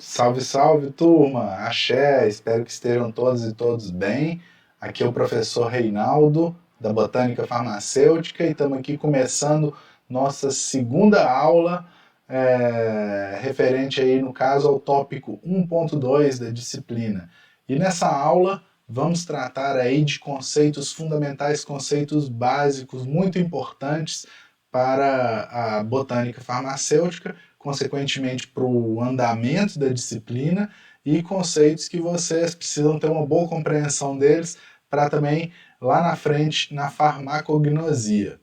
Salve, salve, turma! Axé, espero que estejam todos e todos bem. Aqui é o professor Reinaldo, da Botânica Farmacêutica, e estamos aqui começando nossa segunda aula, referente aí, no caso, ao tópico 1.2 da disciplina. E nessa aula vamos tratar aí de conceitos fundamentais, conceitos básicos, muito importantes para a botânica farmacêutica, consequentemente para o andamento da disciplina, e conceitos que vocês precisam ter uma boa compreensão deles para também lá na frente na farmacognosia,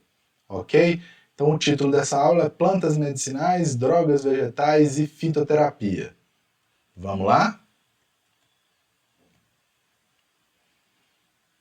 ok? Então o título dessa aula é Plantas Medicinais, Drogas Vegetais e Fitoterapia. Vamos lá?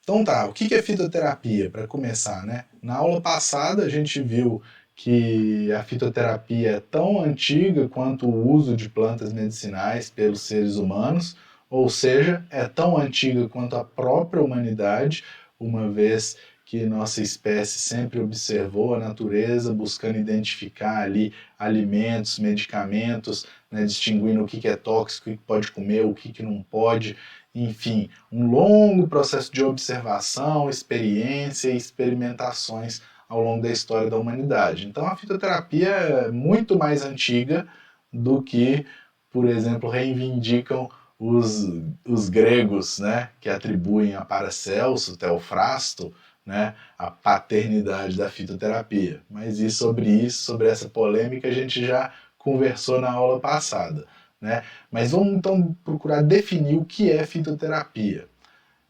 Então tá, o que é fitoterapia, para começar, né? Na aula passada a gente viu que a fitoterapia é tão antiga quanto o uso de plantas medicinais pelos seres humanos, ou seja, é tão antiga quanto a própria humanidade, uma vez que nossa espécie sempre observou a natureza, buscando identificar ali alimentos, medicamentos, né, distinguindo o que é tóxico, o que pode comer, o que não pode, enfim, um longo processo de observação, experiência e experimentações ao longo da história da humanidade. Então a fitoterapia é muito mais antiga do que, por exemplo, reivindicam os gregos, né, que atribuem a Paracelso, Teofrasto, né, a paternidade da fitoterapia. Mas sobre essa polêmica, a gente já conversou na aula passada, né? Mas vamos então procurar definir o que é fitoterapia.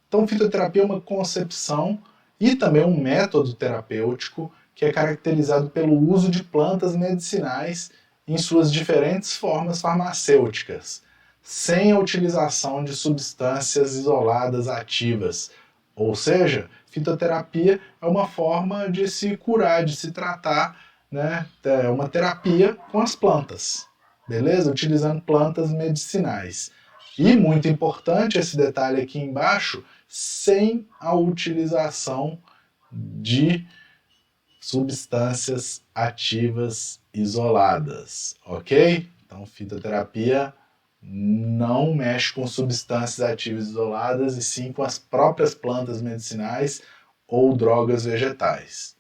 Então, fitoterapia é uma concepção e também um método terapêutico que é caracterizado pelo uso de plantas medicinais em suas diferentes formas farmacêuticas, sem a utilização de substâncias isoladas ativas. Ou seja, fitoterapia é uma forma de se curar, de se tratar, né? É uma terapia com as plantas, beleza? Utilizando plantas medicinais. E muito importante esse detalhe aqui embaixo, sem a utilização de substâncias ativas isoladas, ok? Então, fitoterapia não mexe com substâncias ativas isoladas, e sim com as próprias plantas medicinais ou drogas vegetais.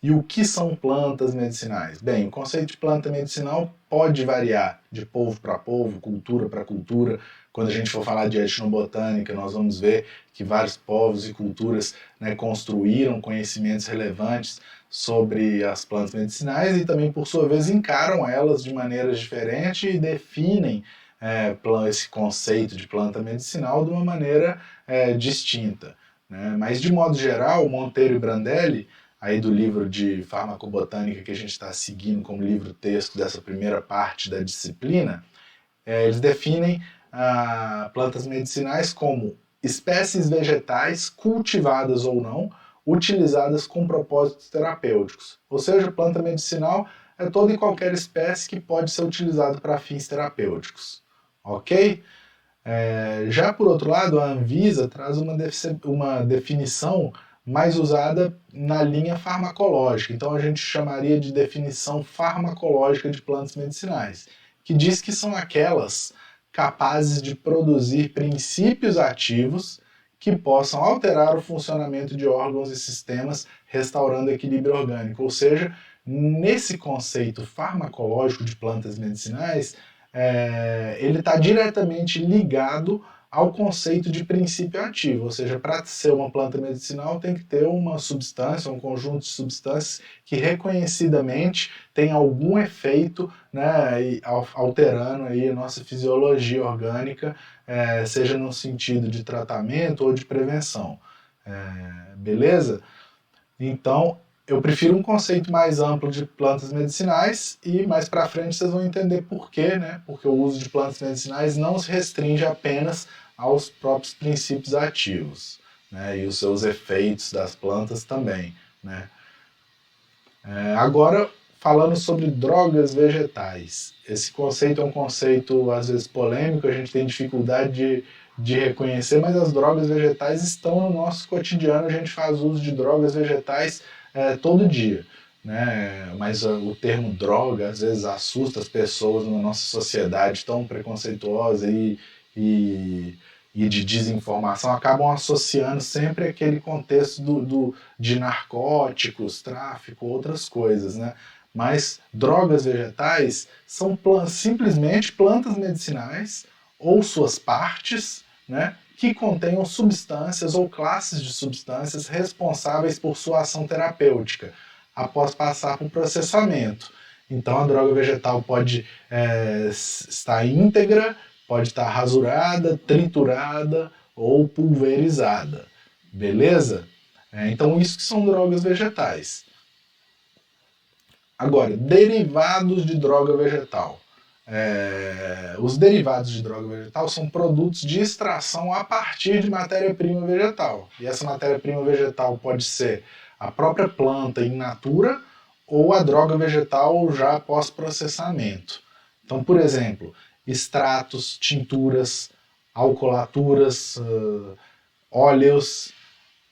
E o que são plantas medicinais? Bem, o conceito de planta medicinal pode variar de povo para povo, cultura para cultura. Quando a gente for falar de etnobotânica, nós vamos ver que vários povos e culturas, né, construíram conhecimentos relevantes sobre as plantas medicinais e também, por sua vez, encaram elas de maneiras diferentes e definem esse conceito de planta medicinal de uma maneira distinta, né? Mas, de modo geral, Monteiro e Brandelli, aí do livro de farmacobotânica que a gente está seguindo como livro-texto dessa primeira parte da disciplina, eles definem plantas medicinais como espécies vegetais, cultivadas ou não, utilizadas com propósitos terapêuticos. Ou seja, planta medicinal é toda e qualquer espécie que pode ser utilizada para fins terapêuticos. Ok? Já por outro lado, a Anvisa traz uma definição mais usada na linha farmacológica. Então a gente chamaria de definição farmacológica de plantas medicinais, que diz que são aquelas capazes de produzir princípios ativos que possam alterar o funcionamento de órgãos e sistemas, restaurando o equilíbrio orgânico. Ou seja, nesse conceito farmacológico de plantas medicinais, ele está diretamente ligado ao conceito de princípio ativo, ou seja, para ser uma planta medicinal tem que ter uma substância, um conjunto de substâncias que reconhecidamente tem algum efeito, né, alterando aí a nossa fisiologia orgânica, seja no sentido de tratamento ou de prevenção. Beleza? Então, eu prefiro um conceito mais amplo de plantas medicinais, e mais para frente vocês vão entender por quê, né? Porque o uso de plantas medicinais não se restringe apenas aos próprios princípios ativos, né? E os seus efeitos das plantas também, né? Agora, falando sobre drogas vegetais. Esse conceito é um conceito às vezes polêmico, a gente tem dificuldade de reconhecer, mas as drogas vegetais estão no nosso cotidiano, a gente faz uso de drogas vegetais todo dia. né? Mas o termo droga às vezes assusta as pessoas na nossa sociedade tão preconceituosa e, e de desinformação, acabam associando sempre aquele contexto de narcóticos, tráfico, outras coisas, né? Mas drogas vegetais são simplesmente plantas medicinais ou suas partes, né, que contenham substâncias ou classes de substâncias responsáveis por sua ação terapêutica após passar por processamento. Então a droga vegetal pode estar íntegra, pode estar rasurada, triturada ou pulverizada. Beleza? Então isso que são drogas vegetais. Agora, derivados de droga vegetal. Os derivados de droga vegetal são produtos de extração a partir de matéria-prima vegetal. E essa matéria-prima vegetal pode ser a própria planta in natura ou a droga vegetal já pós-processamento. Então, por exemplo, extratos, tinturas, alcoolaturas, óleos,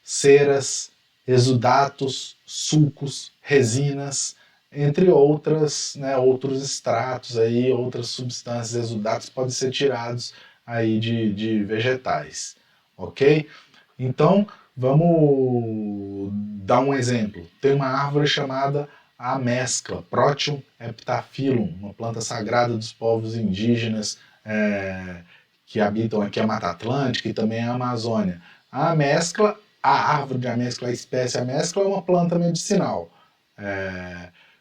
ceras, exudatos, sucos, resinas, entre outras, né, outros extratos aí, outras substâncias, exudatos podem ser tirados aí de vegetais, ok? Então, vamos dar um exemplo. Tem uma árvore chamada amescla, Proteum heptaphyllum, uma planta sagrada dos povos indígenas que habitam aqui a Mata Atlântica e também a Amazônia. A amescla, a árvore de amescla, a espécie amescla é uma planta medicinal.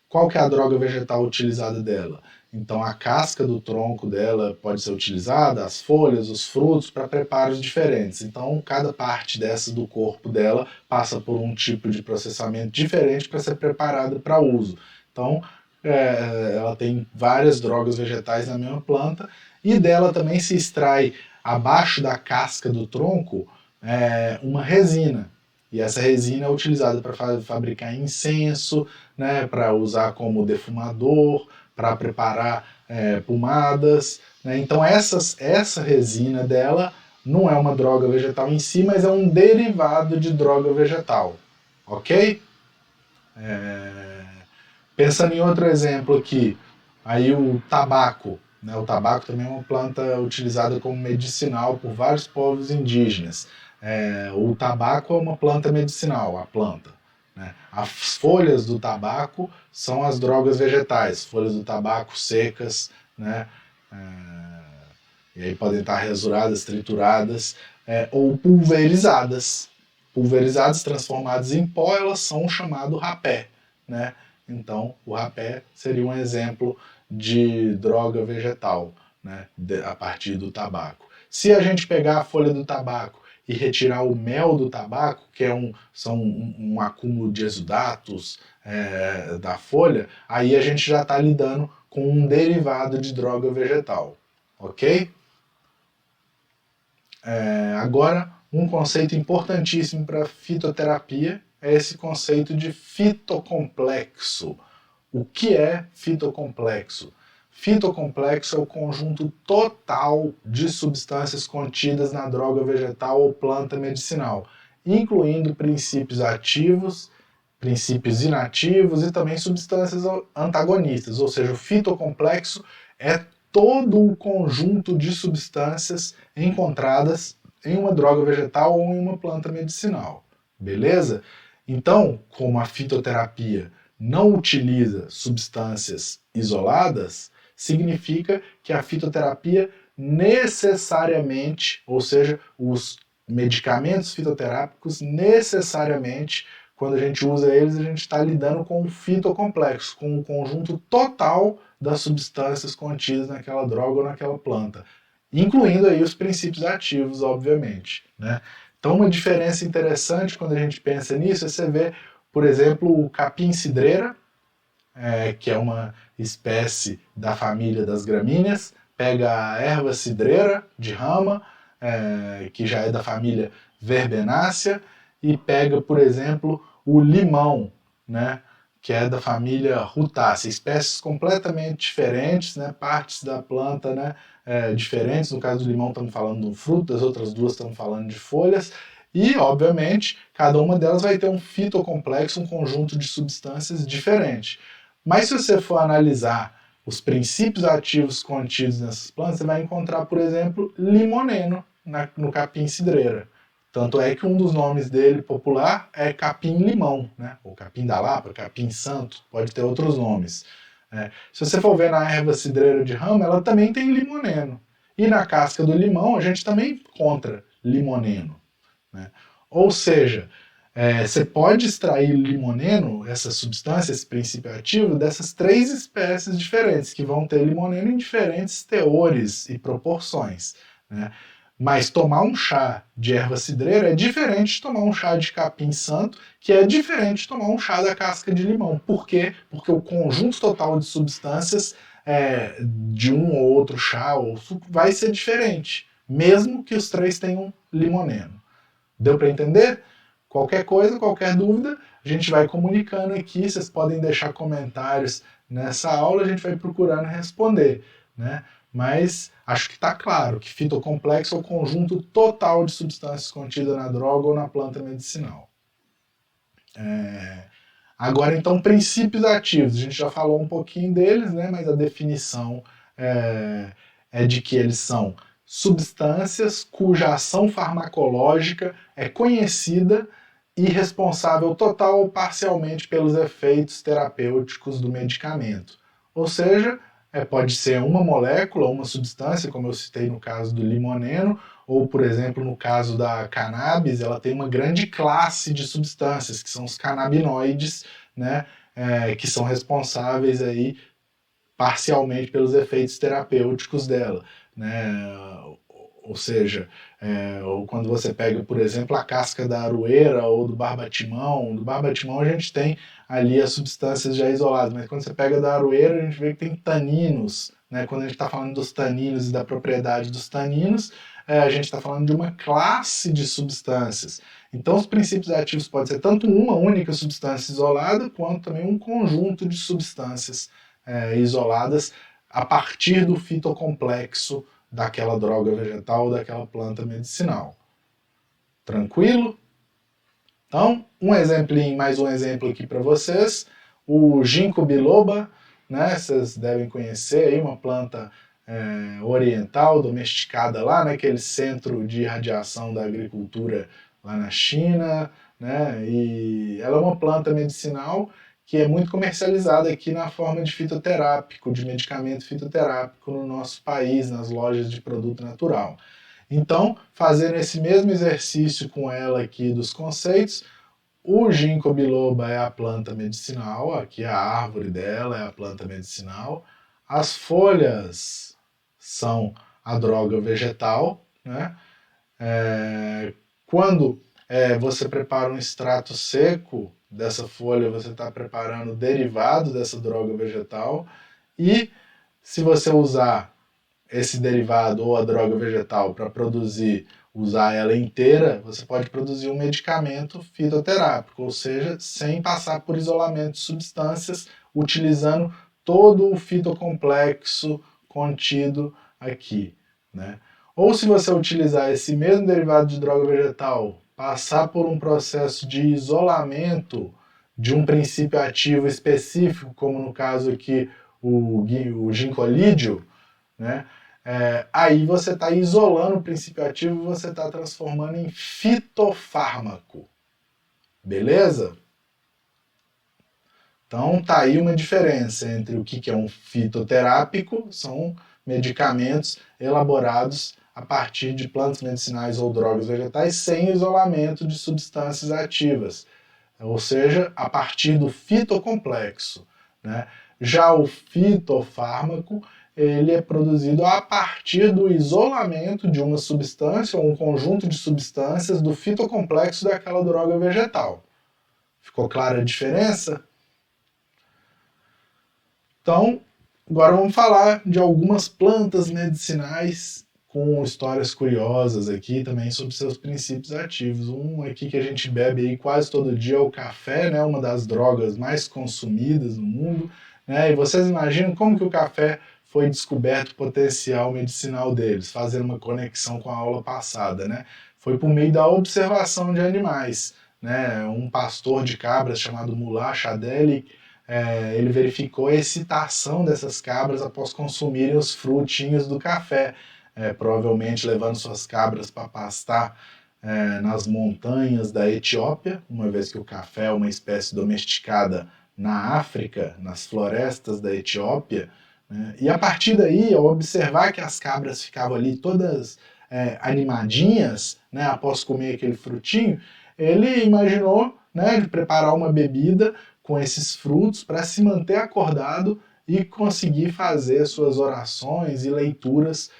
Qual que é a droga vegetal utilizada dela? Então a casca do tronco dela pode ser utilizada, as folhas, os frutos, para preparos diferentes. Então cada parte dessa do corpo dela passa por um tipo de processamento diferente para ser preparada para uso. Então ela tem várias drogas vegetais na mesma planta e dela também se extrai, abaixo da casca do tronco, uma resina. E essa resina é utilizada para fabricar incenso, né, para usar como defumador, para preparar pomadas. Né? Então essa resina dela não é uma droga vegetal em si, mas é um derivado de droga vegetal. Ok? Pensando em outro exemplo aqui, aí o tabaco. Né? O tabaco também é uma planta utilizada como medicinal por vários povos indígenas. O tabaco é uma planta medicinal, a planta. Né? As folhas do tabaco são as drogas vegetais, folhas do tabaco secas, né? E aí podem estar rasuradas, trituradas ou pulverizadas. Pulverizadas, transformadas em pó, elas são chamado rapé. Né? Então, o rapé seria um exemplo de droga vegetal, né? A partir do tabaco. Se a gente pegar a folha do tabaco e retirar o mel do tabaco, que são um acúmulo de exudatos da folha, aí a gente já está lidando com um derivado de droga vegetal, ok? Agora, um conceito importantíssimo para fitoterapia é esse conceito de fitocomplexo. O que é fitocomplexo? Fitocomplexo é o conjunto total de substâncias contidas na droga vegetal ou planta medicinal, incluindo princípios ativos, princípios inativos e também substâncias antagonistas, ou seja, o fitocomplexo é todo o conjunto de substâncias encontradas em uma droga vegetal ou em uma planta medicinal. Beleza? Então, como a fitoterapia não utiliza substâncias isoladas, significa que a fitoterapia necessariamente, ou seja, os medicamentos fitoterápicos necessariamente, quando a gente usa eles, a gente está lidando com um fitocomplexo, com um conjunto total das substâncias contidas naquela droga ou naquela planta, incluindo aí os princípios ativos, obviamente. Né? Então uma diferença interessante quando a gente pensa nisso é você ver, por exemplo, o capim-cidreira, que é uma espécie da família das gramíneas, pega a erva cidreira de rama, que já é da família verbenácea, e pega, por exemplo, o limão, né, que é da família rutácea, espécies completamente diferentes, né, partes da planta, né, diferentes. No caso do limão estamos falando do fruto, das outras duas estamos falando de folhas, E, obviamente, cada uma delas vai ter um fitocomplexo, um conjunto de substâncias diferente. Mas se você for analisar os princípios ativos contidos nessas plantas, você vai encontrar, por exemplo, limoneno no capim-cidreira. Tanto é que um dos nomes dele popular é capim-limão, né? Ou capim da Lapa, capim-santo, pode ter outros nomes. Se você for ver na erva cidreira de rama, ela também tem limoneno. E na casca do limão, a gente também encontra limoneno. Né? Ou seja, você pode extrair limoneno, essa substância, esse princípio ativo, dessas 3 espécies diferentes, que vão ter limoneno em diferentes teores e proporções. Né? Mas tomar um chá de erva cidreira é diferente de tomar um chá de capim-santo, que é diferente de tomar um chá da casca de limão. Por quê? Porque o conjunto total de substâncias de um ou outro chá ou suco vai ser diferente, mesmo que os 3 tenham limoneno. Deu para entender? Qualquer coisa, qualquer dúvida, a gente vai comunicando aqui, vocês podem deixar comentários nessa aula, a gente vai procurando responder, né? Mas acho que está claro que fitocomplexo é o conjunto total de substâncias contidas na droga ou na planta medicinal. Agora, então, princípios ativos. A gente já falou um pouquinho deles, né? Mas a definição é de que eles são substâncias cuja ação farmacológica é conhecida e responsável total ou parcialmente pelos efeitos terapêuticos do medicamento. Ou seja, pode ser uma molécula, uma substância, como eu citei no caso do limoneno, ou, por exemplo, no caso da cannabis, ela tem uma grande classe de substâncias, que são os canabinoides, né, que são responsáveis aí parcialmente pelos efeitos terapêuticos dela, né? Ou seja, ou quando você pega, por exemplo, a casca da aroeira ou do barbatimão a gente tem ali as substâncias já isoladas, mas quando você pega da aroeira, a gente vê que tem taninos, né? Quando a gente está falando dos taninos e da propriedade dos taninos, a gente está falando de uma classe de substâncias. Então, os princípios ativos podem ser tanto uma única substância isolada, quanto também um conjunto de substâncias isoladas a partir do fitocomplexo daquela droga vegetal ou daquela planta medicinal. Tranquilo? Então, mais um exemplo aqui para vocês. O ginkgo biloba, né? Vocês devem conhecer aí, uma planta oriental, domesticada lá naquele centro de irradiação da agricultura lá na China, né? E ela é uma planta medicinal que é muito comercializada aqui na forma de fitoterápico, de medicamento fitoterápico no nosso país, nas lojas de produto natural. Então, fazendo esse mesmo exercício com ela aqui dos conceitos, o ginkgo biloba é a planta medicinal, aqui a árvore dela é a planta medicinal, as folhas são a droga vegetal, né? Quando você prepara um extrato seco dessa folha, você está preparando o derivado dessa droga vegetal, e se você usar esse derivado ou a droga vegetal para usar ela inteira, você pode produzir um medicamento fitoterápico, ou seja, sem passar por isolamento de substâncias, utilizando todo o fitocomplexo contido aqui, né? Ou se você utilizar esse mesmo derivado de droga vegetal, passar por um processo de isolamento de um princípio ativo específico, como no caso aqui o gincolídeo, né? Aí você está isolando o princípio ativo e você está transformando em fitofármaco. Beleza? Então tá aí uma diferença entre o que é um fitoterápico, são medicamentos elaborados a partir de plantas medicinais ou drogas vegetais sem isolamento de substâncias ativas, ou seja, a partir do fitocomplexo, né? Já o fitofármaco, ele é produzido a partir do isolamento de uma substância ou um conjunto de substâncias do fitocomplexo daquela droga vegetal. Ficou clara a diferença? Então, agora vamos falar de algumas plantas medicinais com histórias curiosas aqui também sobre seus princípios ativos. Um aqui que a gente bebe aí quase todo dia é o café, né? Uma das drogas mais consumidas no mundo, né? E vocês imaginam como que o café foi descoberto o potencial medicinal deles, fazendo uma conexão com a aula passada, né? foi por meio da observação de animais, né? Um pastor de cabras chamado Mullah Shadeli, ele verificou a excitação dessas cabras após consumirem os frutinhos do café, provavelmente levando suas cabras para pastar nas montanhas da Etiópia, uma vez que o café é uma espécie domesticada na África, nas florestas da Etiópia, né? E a partir daí, ao observar que as cabras ficavam ali todas animadinhas, né, após comer aquele frutinho, ele imaginou, né, de preparar uma bebida com esses frutos para se manter acordado e conseguir fazer suas orações e leituras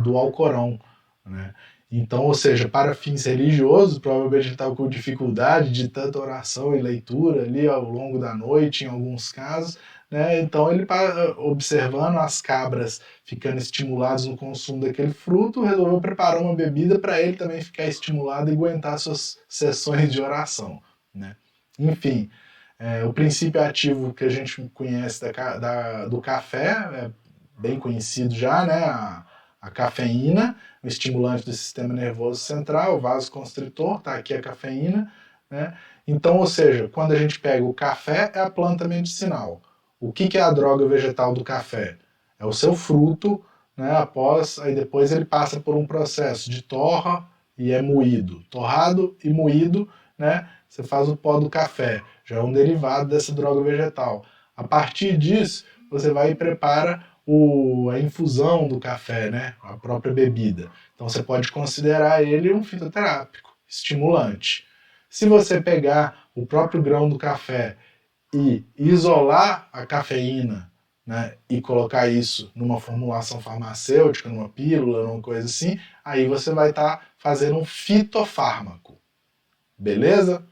do Alcorão, né? Então, ou seja, para fins religiosos, provavelmente ele estava com dificuldade de tanta oração e leitura ali ao longo da noite, em alguns casos, né? Então ele, observando as cabras ficando estimuladas no consumo daquele fruto, resolveu preparar uma bebida para ele também ficar estimulado e aguentar suas sessões de oração, né? Enfim, o princípio ativo que a gente conhece do café é bem conhecido já, né? A cafeína, o estimulante do sistema nervoso central, o vasoconstritor, tá aqui a cafeína, né? Então, ou seja, quando a gente pega o café, é a planta medicinal. O que é a droga vegetal do café? É o seu fruto, né? Aí depois ele passa por um processo de torra e é moído. Torrado e moído, né? Você faz o pó do café, já é um derivado dessa droga vegetal. A partir disso, você vai e prepara a infusão do café, né? A própria bebida. Então você pode considerar ele um fitoterápico, estimulante. Se você pegar o próprio grão do café e isolar a cafeína, né, e colocar isso numa formulação farmacêutica, numa pílula, numa coisa assim, aí você vai estar fazendo um fitofármaco. Beleza?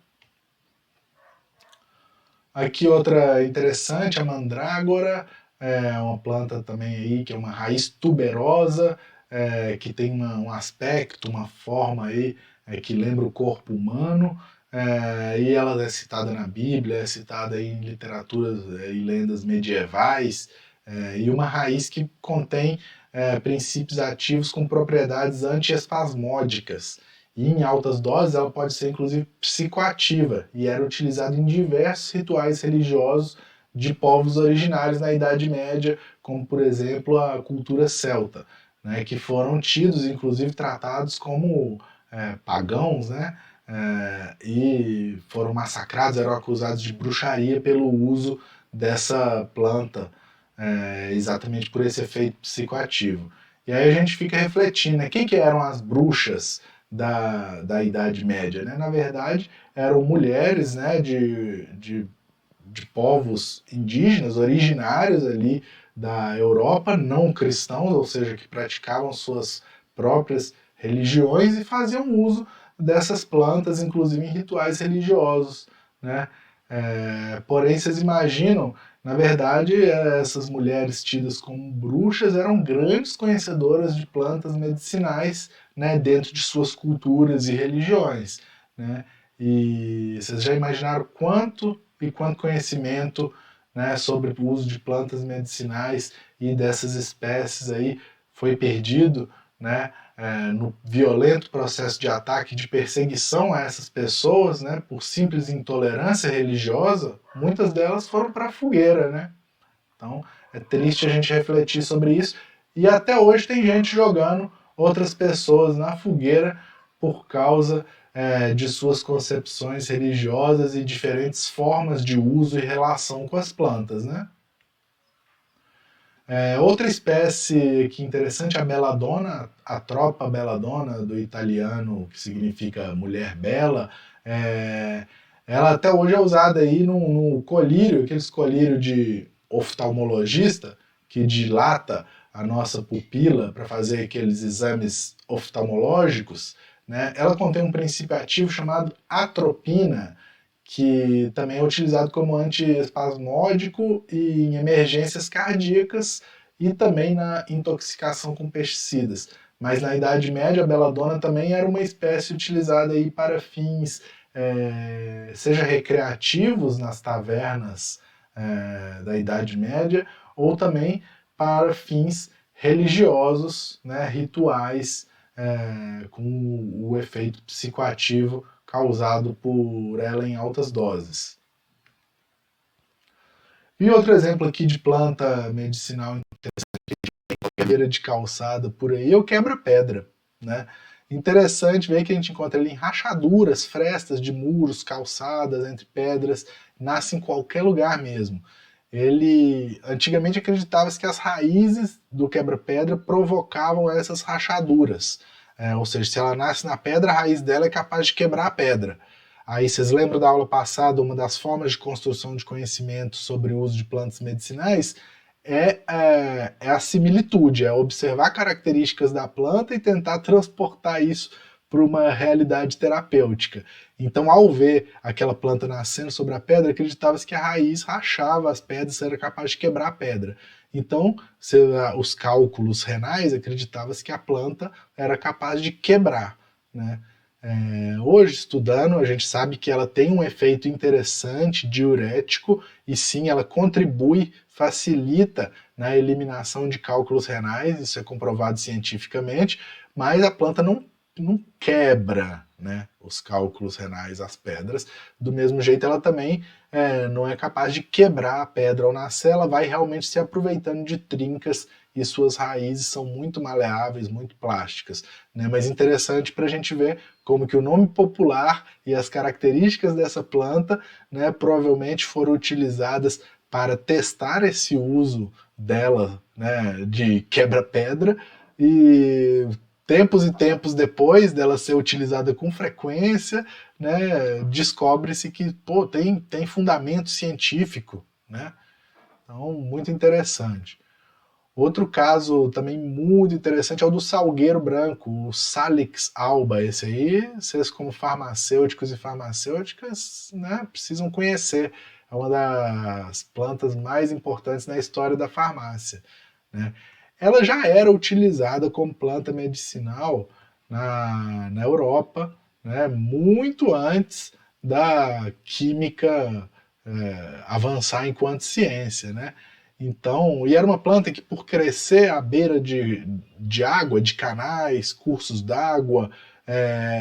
Aqui outra interessante, a mandrágora, é uma planta também aí que é uma raiz tuberosa, que tem um aspecto, uma forma aí que lembra o corpo humano, e ela é citada na Bíblia, é citada aí em literaturas e lendas medievais, e uma raiz que contém princípios ativos com propriedades antiespasmódicas. E em altas doses ela pode ser inclusive psicoativa e era utilizada em diversos rituais religiosos de povos originários na Idade Média, como por exemplo a cultura celta, né, que foram tidos, inclusive tratados como pagãos, né, e foram massacrados, eram acusados de bruxaria pelo uso dessa planta, exatamente por esse efeito psicoativo. E aí a gente fica refletindo, né, quem que eram as bruxas da Idade Média, né? Na verdade, eram mulheres, né, de povos indígenas, originários ali da Europa, não cristãos, ou seja, que praticavam suas próprias religiões e faziam uso dessas plantas, inclusive em rituais religiosos, né? Porém, vocês imaginam, na verdade, essas mulheres tidas como bruxas eram grandes conhecedoras de plantas medicinais, né, dentro de suas culturas e religiões, né? E vocês já imaginaram quanto conhecimento, né, sobre o uso de plantas medicinais e dessas espécies aí foi perdido, né, no violento processo de ataque, de perseguição a essas pessoas, né, por simples intolerância religiosa, muitas delas foram para a fogueira, né? Então é triste a gente refletir sobre isso. E até hoje tem gente jogando outras pessoas na fogueira por causa de suas concepções religiosas e diferentes formas de uso e relação com as plantas, né? Outra espécie que interessante é a belladonna, a tropa belladonna, do italiano, que significa mulher bela. Ela até hoje é usada aí no colírio, aqueles colírios de oftalmologista, que dilata a nossa pupila para fazer aqueles exames oftalmológicos, né? Ela contém um princípio ativo chamado atropina, que também é utilizado como antiespasmódico e em emergências cardíacas e também na intoxicação com pesticidas. Mas na Idade Média a belladonna também era uma espécie utilizada aí para fins seja recreativos nas tavernas da Idade Média ou também para fins religiosos, né, rituais com o efeito psicoativo causado por ela em altas doses. E outro exemplo aqui de planta medicinal interessante de calçada por aí é o quebra-pedra, né? Interessante ver que a gente encontra ele em rachaduras, frestas de muros, calçadas, entre pedras, nasce em qualquer lugar mesmo. Ele antigamente acreditava-se que as raízes do quebra-pedra provocavam essas rachaduras. Ou seja, se ela nasce na pedra, a raiz dela é capaz de quebrar a pedra. Aí vocês lembram da aula passada, uma das formas de construção de conhecimento sobre o uso de plantas medicinais é a similitude, é observar características da planta e tentar transportar isso para uma realidade terapêutica. Então, ao ver aquela planta nascendo sobre a pedra, acreditava-se que a raiz rachava as pedras, era capaz de quebrar a pedra. Então, os cálculos renais, acreditava-se que a planta era capaz de quebrar, né? Hoje, estudando, a gente sabe que ela tem um efeito interessante, diurético, e sim, ela contribui, facilita na eliminação de cálculos renais, isso é comprovado cientificamente, mas a planta não quebra, né, os cálculos renais, as pedras. Do mesmo jeito, ela também não é capaz de quebrar a pedra ao nascer, ela vai realmente se aproveitando de trincas e suas raízes são muito maleáveis, muito plásticas, né? Mas interessante para a gente ver como que o nome popular e as características dessa planta, né, provavelmente foram utilizadas para testar esse uso dela, né, de quebra-pedra, e tempos e tempos depois dela ser utilizada com frequência, né, descobre-se que tem fundamento científico, né? Então, muito interessante. Outro caso também muito interessante é o do salgueiro branco, o Salix alba. Esse aí, vocês como farmacêuticos e farmacêuticas, né, precisam conhecer. É uma das plantas mais importantes na história da farmácia, né? Ela já era utilizada como planta medicinal na Europa, né, muito antes da química avançar enquanto ciência, né? Então, e era uma planta que, por crescer à beira de água, de canais, cursos d'água,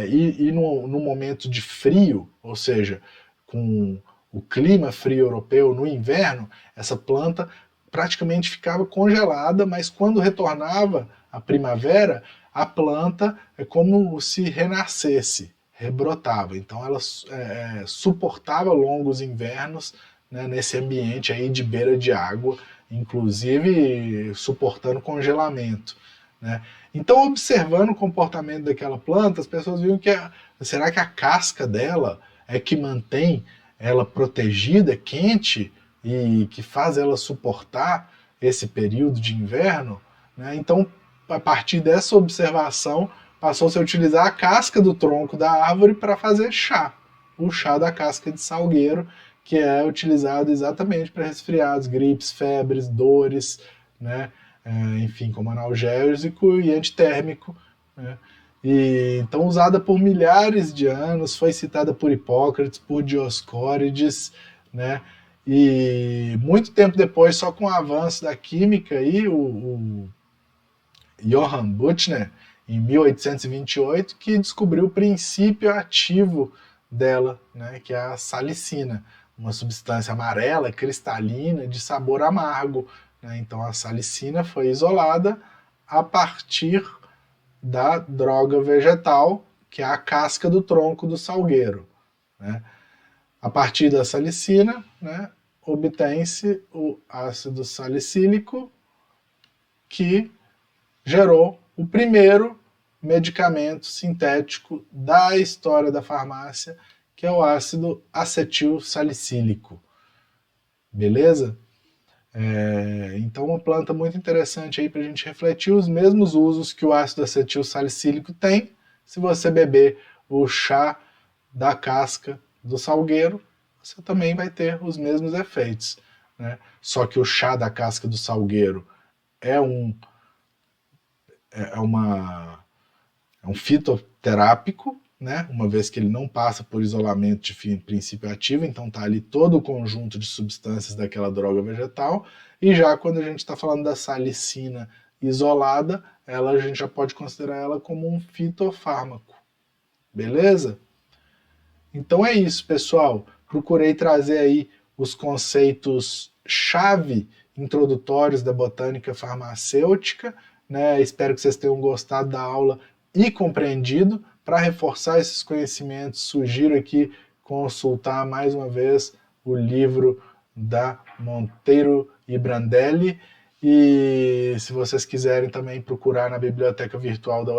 e no momento de frio, ou seja, com o clima frio europeu no inverno, essa planta praticamente ficava congelada, mas quando retornava a primavera, a planta é como se renascesse, rebrotava. Então ela suportava longos invernos, né, nesse ambiente aí de beira de água, inclusive suportando congelamento, né? Então, observando o comportamento daquela planta, as pessoas viram que será que a casca dela é que mantém ela protegida, quente, e que faz ela suportar esse período de inverno, né? Então, a partir dessa observação, passou-se a utilizar a casca do tronco da árvore para fazer chá, o chá da casca de salgueiro, que é utilizado exatamente para resfriados, gripes, febres, dores, né? Enfim, como analgésico e antitérmico, né? E, então, usada por milhares de anos, foi citada por Hipócrates, por Dioscórides, né? E muito tempo depois, só com o avanço da química, aí, o Johann Buchner, em 1828, que descobriu o princípio ativo dela, né, que é a salicina, uma substância amarela, cristalina, de sabor amargo, né? Então a salicina foi isolada a partir da droga vegetal, que é a casca do tronco do salgueiro, né? A partir da salicina, né, obtém-se o ácido salicílico, que gerou o primeiro medicamento sintético da história da farmácia, que é o ácido acetil salicílico. Beleza? Então, uma planta muito interessante aí para a gente refletir os mesmos usos que o ácido acetil salicílico tem. Se você beber o chá da casca do salgueiro, você também vai ter os mesmos efeitos, né? Só que o chá da casca do salgueiro é um fitoterápico, né? Uma vez que ele não passa por isolamento de princípio ativo, então está ali todo o conjunto de substâncias daquela droga vegetal. E já quando a gente está falando da salicina isolada, a gente já pode considerar ela como um fitofármaco. Beleza? Então é isso, pessoal. Procurei trazer aí os conceitos-chave introdutórios da botânica farmacêutica, né? Espero que vocês tenham gostado da aula e compreendido. Para reforçar esses conhecimentos, sugiro aqui consultar mais uma vez o livro da Monteiro e Brandelli. E se vocês quiserem também procurar na biblioteca virtual da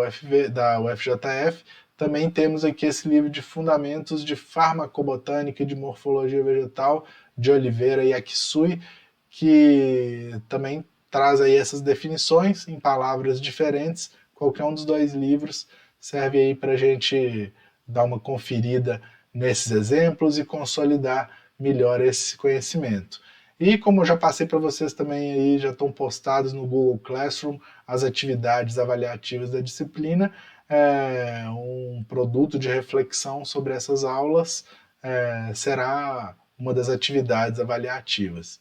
UFJF, também temos aqui esse livro de Fundamentos de Farmacobotânica e de Morfologia Vegetal, de Oliveira e Akisui, que também traz aí essas definições em palavras diferentes. Qualquer um dos dois livros serve aí para a gente dar uma conferida nesses exemplos e consolidar melhor esse conhecimento. E como eu já passei para vocês também aí, já estão postados no Google Classroom as atividades avaliativas da disciplina, um produto de reflexão sobre essas aulas será uma das atividades avaliativas.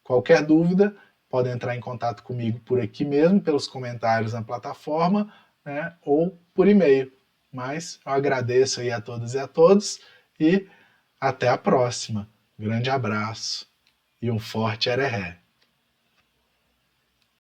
Qualquer dúvida, pode entrar em contato comigo por aqui mesmo, pelos comentários na plataforma, né, ou por e-mail. Mas eu agradeço aí a todas e a todos e até a próxima. Grande abraço e um forte areré.